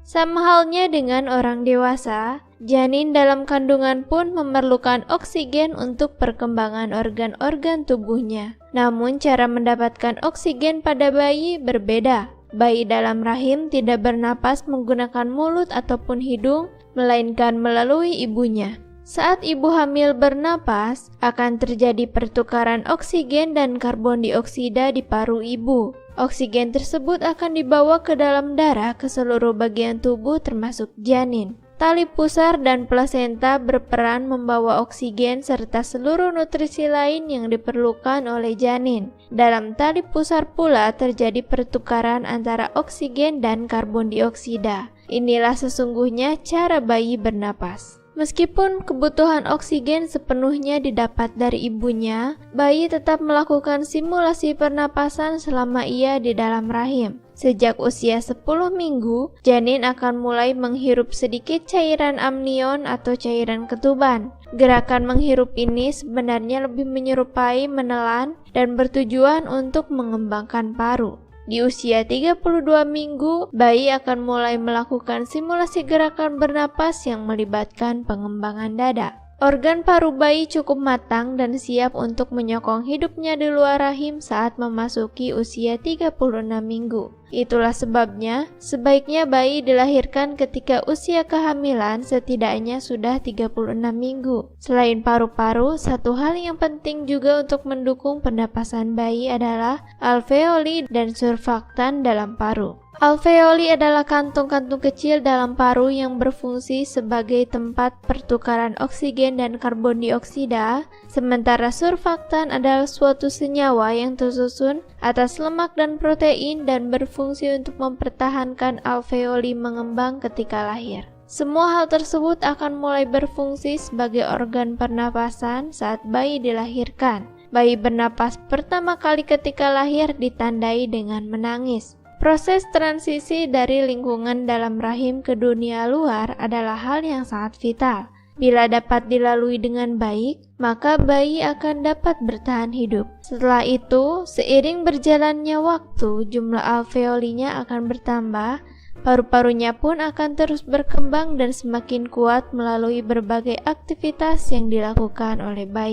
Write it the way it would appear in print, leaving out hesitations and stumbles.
Sama halnya dengan orang dewasa, janin dalam kandungan pun memerlukan oksigen untuk perkembangan organ-organ tubuhnya. Namun cara mendapatkan oksigen pada bayi berbeda. Bayi dalam rahim tidak bernapas menggunakan mulut ataupun hidung, melainkan melalui ibunya. Saat ibu hamil bernapas, akan terjadi pertukaran oksigen dan karbon dioksida di paru ibu. Oksigen tersebut akan dibawa ke dalam darah ke seluruh bagian tubuh termasuk janin. Tali pusar dan plasenta berperan membawa oksigen serta seluruh nutrisi lain yang diperlukan oleh janin. Dalam tali pusar pula terjadi pertukaran antara oksigen dan karbon dioksida. Inilah sesungguhnya cara bayi bernapas. Meskipun kebutuhan oksigen sepenuhnya didapat dari ibunya, bayi tetap melakukan simulasi pernapasan selama ia di dalam rahim. Sejak usia 10 minggu, janin akan mulai menghirup sedikit cairan amnion atau cairan ketuban. Gerakan menghirup ini sebenarnya lebih menyerupai menelan dan bertujuan untuk mengembangkan paru. Di usia 32 minggu, bayi akan mulai melakukan simulasi gerakan bernapas yang melibatkan pengembangan dada. Organ paru bayi cukup matang dan siap untuk menyokong hidupnya di luar rahim saat memasuki usia 36 minggu. Itulah sebabnya, sebaiknya bayi dilahirkan ketika usia kehamilan setidaknya sudah 36 minggu. Selain paru-paru, satu hal yang penting juga untuk mendukung pernapasan bayi adalah alveoli dan surfaktan dalam paru. Alveoli adalah kantung-kantung kecil dalam paru yang berfungsi sebagai tempat pertukaran oksigen dan karbon dioksida, sementara surfaktan adalah suatu senyawa yang tersusun atas lemak dan protein dan berfungsi untuk mempertahankan alveoli mengembang ketika lahir. Semua hal tersebut akan mulai berfungsi sebagai organ pernapasan saat bayi dilahirkan. Bayi bernapas pertama kali ketika lahir ditandai dengan menangis. Proses transisi dari lingkungan dalam rahim ke dunia luar adalah hal yang sangat vital. Bila dapat dilalui dengan baik, maka bayi akan dapat bertahan hidup. Setelah itu, seiring berjalannya waktu, jumlah alveolinya akan bertambah, paru-parunya pun akan terus berkembang dan semakin kuat melalui berbagai aktivitas yang dilakukan oleh bayi.